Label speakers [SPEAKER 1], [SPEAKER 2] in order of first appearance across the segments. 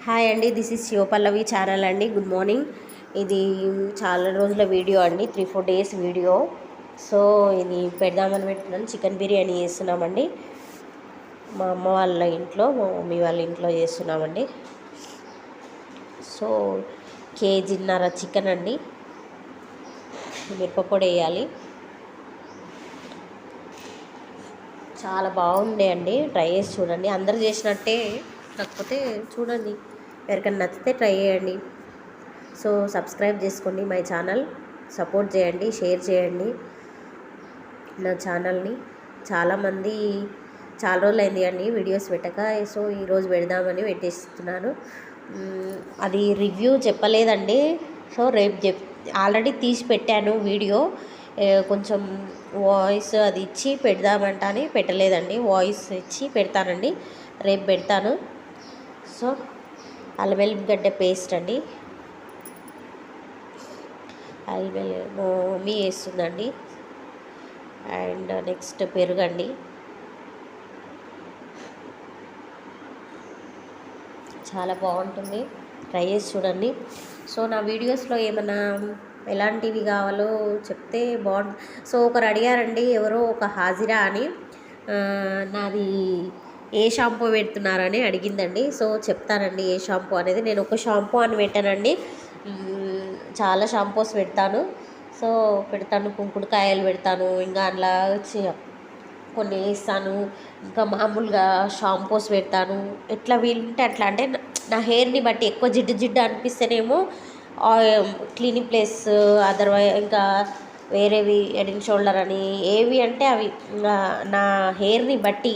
[SPEAKER 1] Hi అండి, this is శివపల్లవి channel అండి. Good morning. ఇది చాలా రోజుల వీడియో అండి, 3-4 డేస్ వీడియో. సో ఇది పెడదామని పెట్టినాను. చికెన్ బిర్యానీ చేస్తున్నామండి. మా అమ్మ వాళ్ళ ఇంట్లో, మా మమ్మీ వాళ్ళ ఇంట్లో చేస్తున్నామండి. సో కేజీన్నర చికెన్ అండి. మిరపపొడి వేయాలి. చాలా బాగుండే అండి, ట్రై చేసి చూడండి. అందరు చేసినట్టే, కాకపోతే చూడండి, ఎవరికైనా నచ్చితే ట్రై చేయండి. సో సబ్స్క్రైబ్ చేసుకోండి మై ఛానల్, సపోర్ట్ చేయండి, షేర్ చేయండి నా ఛానల్ని. చాలామంది చాలా రోజులు అయింది అండి వీడియోస్ పెట్టక, సో ఈరోజు పెడదామని పెట్టేస్తున్నాను. అది రివ్యూ చెప్పలేదండి. సో రేపు ఆల్రెడీ తీసి పెట్టాను వీడియో, కొంచెం వాయిస్ అది ఇచ్చి పెడదామంట అని పెట్టలేదండి. వాయిస్ ఇచ్చి పెడతానండి, రేపు పెడతాను. సో అల్లం వెల్లిగడ్డ పేస్ట్ అండి, మమ్మీ వేస్తుందండి. అండ్ నెక్స్ట్ పెరుగండి. చాలా బాగుంటుంది, ట్రై చేసి చూడండి. సో నా వీడియోస్లో ఏమైనా ఎలాంటివి కావాలో చెప్తే బాగుంటుంది. సో ఒకరు అడిగారండి, ఎవరో ఒక హాజిరా అని, నాది ఏ షాంపూ పెడుతున్నారని అడిగిందండి. సో చెప్తానండి ఏ షాంపూ అనేది. నేను ఒక షాంపూ అని పెట్టానండి, చాలా షాంపూస్ పెడతాను. సో పెడతాను, కుంకుడుకాయలు పెడతాను, ఇంకా అలా కొన్ని వేస్తాను, ఇంకా మామూలుగా షాంపూస్ పెడతాను. ఎట్లా వీలుంటే అట్లా, అంటే నా హెయిర్ని బట్టి ఎక్కువ జిడ్డు జిడ్డు అనిపిస్తేనేమో క్లీనింగ్ ప్లస్, అదర్వైజ్ ఇంకా వేరేవి హెడ్ అండ్ షోల్డర్ అని, ఏవి అంటే అవి నా హెయిర్ని బట్టి.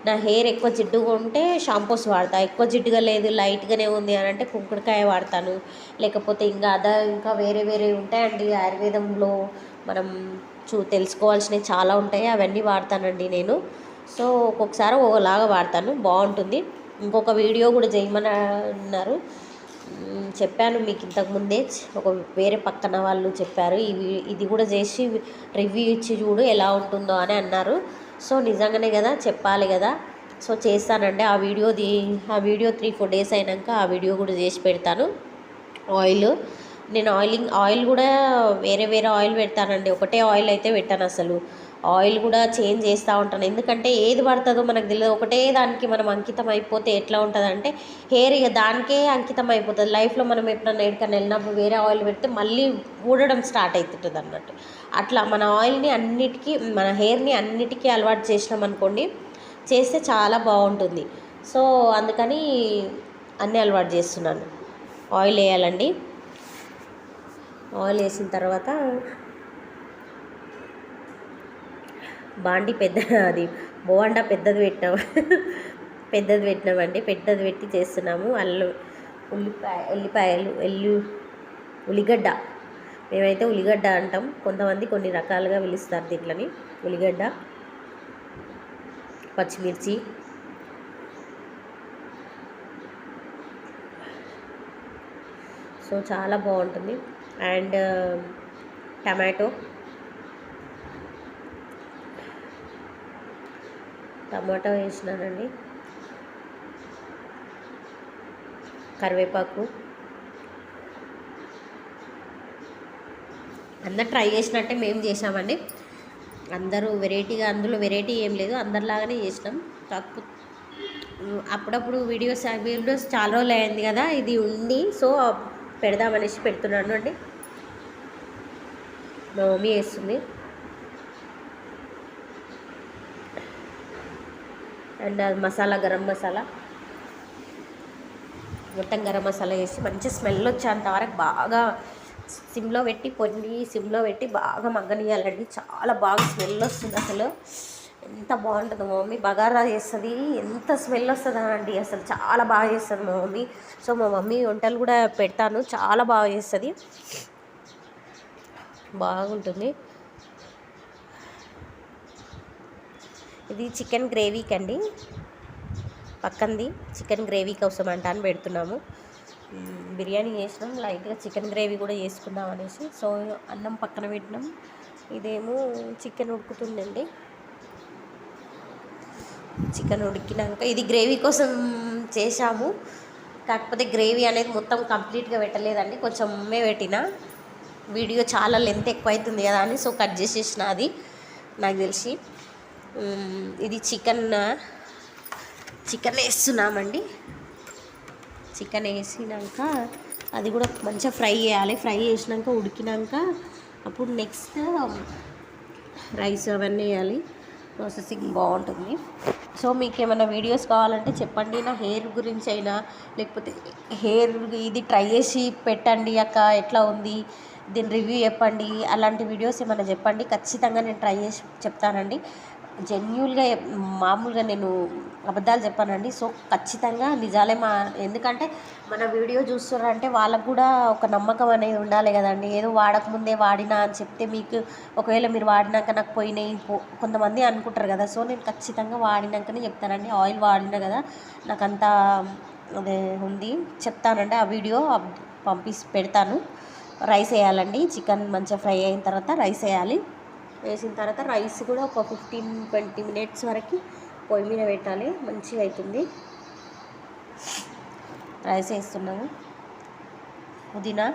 [SPEAKER 1] నా హెయిర్ ఎక్కువ జిడ్డుగా ఉంటే షాంపూస్ వాడతా, ఎక్కువ జిడ్డుగా లేదు లైట్గానే ఉంది అని అంటే కుంకుడుకాయ వాడతాను. లేకపోతే ఇంకా వేరే వేరే ఉంటాయండి ఆయుర్వేదంలో, మనం తెలుసుకోవాల్సినవి చాలా ఉంటాయి, అవన్నీ వాడతానండి నేను. సో ఒక్కొక్కసారి ఒకలాగా వాడతాను, బాగుంటుంది. ఇంకొక వీడియో కూడా చేయమని అన్నారు, చెప్పాను మీకు ఇంతకుముందే. ఒక వేరే పక్కన వాళ్ళు చెప్పారు, ఇది కూడా చేసి రివ్యూ ఇచ్చి చూడు ఎలా ఉంటుందో అని అన్నారు. సో నిజంగానే కదా, చెప్పాలి కదా. సో చేస్తానండి ఆ వీడియో 3-4 డేస్ అయినాక ఆ వీడియో కూడా చేసి పెడతాను. నేను ఆయిల్ కూడా వేరే వేరే ఆయిల్ పెడతానండి, ఒకటే ఆయిల్ అయితే పెట్టాను. అసలు ఆయిల్ కూడా చేంజ్ చేస్తూ ఉంటాను, ఎందుకంటే ఏది పడుతుందో మనకు తెలియదు. ఒకటే దానికి మనం అంకితం అయిపోతే ఎట్లా ఉంటుంది అంటే, హెయిర్ ఇక దానికే అంకితం అయిపోతుంది. లైఫ్లో మనం ఎప్పుడన్నా ఎక్కడికైనా వెళ్ళినప్పుడు వేరే ఆయిల్ పెడితే మళ్ళీ ఊడడం స్టార్ట్ అవుతుంటుంది అన్నట్టు. అట్లా మన ఆయిల్ని అన్నిటికీ, మన హెయిర్ని అన్నిటికీ అలవాటు చేసినాం అనుకోండి, చేస్తే చాలా బాగుంటుంది. సో అందుకని అన్నీ అలవాటు చేస్తున్నాను. ఆయిల్ వేయాలండి. ఆయిల్ వేసిన తర్వాత బాండి అది బోండా పెద్దది పెట్టినామండి. పెద్దది పెట్టి చేస్తున్నాము. ఉల్లిగడ్డ, మేమైతే ఉల్లిగడ్డ అంటాం, కొంతమంది కొన్ని రకాలుగా పిలుస్తారు దీంట్లని. ఉల్లిగడ్డ, పచ్చిమిర్చి, సో చాలా బాగుంటుంది. అండ్ టమాటో వేసినానండి. కరివేపాకు, అందరు ట్రై చేసినట్టే మేము చేసామండి. అందరూ వెరైటీగా, అందులో వెరైటీ ఏం లేదు, అందరిలాగానే చేసినాం. కాకపోతే అప్పుడప్పుడు వీడియోస్ చాలా రోజులు అయింది కదా ఇది ఉంది, సో పెడదామనేసి పెడుతున్నాను అండి. మా మమ్మీ వేస్తుంది. అండ్ మసాలా, గరం మసాలా, మొత్తం గరం మసాలా వేసి మంచి స్మెల్ వచ్చేంత వరకు బాగా సిమ్లో పెట్టి బాగా మగ్గనియాలండి. చాలా బాగా స్మెల్ వస్తుంది అసలు, ఎంత బాగుంటుందో. మా మమ్మీ బగారా చేస్తుంది, ఎంత స్మెల్ వస్తుందా అండి, అసలు చాలా బాగా చేస్తుంది మా మమ్మీ. సో మా మమ్మీ వంటలు కూడా పెడతాను, చాలా బాగా చేస్తుంది, బాగుంటుంది. ఇది చికెన్ గ్రేవీకి అండి, పక్కంది చికెన్ గ్రేవీ కోసం అంట అని పెడుతున్నాము. బిర్యానీ చేసినాం, లైట్గా చికెన్ గ్రేవీ కూడా చేసుకుందాం అనేసి. సో అన్నం పక్కన పెట్టినాం, ఇదేమో చికెన్ ఉడుకుతుందండి. చికెన్ ఉడికినాక ఇది గ్రేవీ కోసం చేసాము. కాకపోతే గ్రేవీ అనేది మొత్తం కంప్లీట్గా పెట్టలేదండి, కొంచెం పెట్టిన. వీడియో చాలా లెంత్ ఎక్కువ అవుతుంది కదా అని సో కట్ చేసేసిన అది నాకు తెలిసి. ఇది చికెన్ వేస్తున్నామండి. చికెన్ వేసినాక అది కూడా మంచిగా ఫ్రై చేయాలి. ఫ్రై చేసినాక ఉడికినాక అప్పుడు నెక్స్ట్ రైస్ అవన్నీ వేయాలి. ప్రాసెసింగ్ బాగుంటుంది. సో మీకు ఏమైనా వీడియోస్ కావాలంటే చెప్పండి, నా హెయిర్ గురించి అయినా లేకపోతే హెయిర్ ఇది ట్రై చేసి పెట్టండి అక్క ఎట్లా ఉంది దీని రివ్యూ చెప్పండి, అలాంటి వీడియోస్ ఏమైనా చెప్పండి. ఖచ్చితంగా నేను ట్రై చేసి చెప్తానండి. జెన్యూన్గా మామూలుగా నేను అబద్ధాలు చెప్పానండి. సో ఖచ్చితంగా నిజాలే ఎందుకంటే మన వీడియో చూస్తున్నారంటే వాళ్ళకు కూడా ఒక నమ్మకం అనేది ఉండాలి కదండి. ఏదో వాడకముందే వాడినా అని చెప్తే మీకు ఒకవేళ మీరు వాడినాక నాకు పోయినాయి కొంతమంది అనుకుంటారు కదా. సో నేను ఖచ్చితంగా వాడినాకనే చెప్తానండి. ఆయిల్ వాడినా కదా నాకు అంతా అదే ఉంది చెప్తానండి. ఆ వీడియో పెడతాను. రైస్ వేయాలండి. చికెన్ మంచిగా ఫ్రై అయిన తర్వాత రైస్ వేయాలి. వేసిన తర్వాత రైస్ కూడా ఒక 15-20 మినిట్స్ వరకు పొయ్యి మీద పెట్టాలి, మంచిగా అవుతుంది. రైస్ వేస్తున్నాము. పుదీనా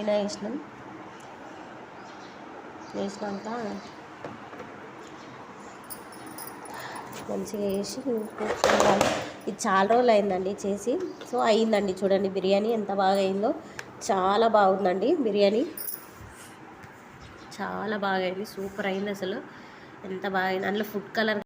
[SPEAKER 1] వేసినాం. వేసినాక మంచిగా వేసి కూర్చోవాలి. ఇది చాలా రోజులు అయిందండి చేసి. సో అయిందండి, చూడండి బిర్యానీ ఎంత బాగా అయిందో. చాలా బాగుందండి బిర్యానీ, చాలా బాగా అయింది. సూపర్ అయింది అసలు, ఎంత బాగా అయింది. అందులో ఫుడ్ కలర్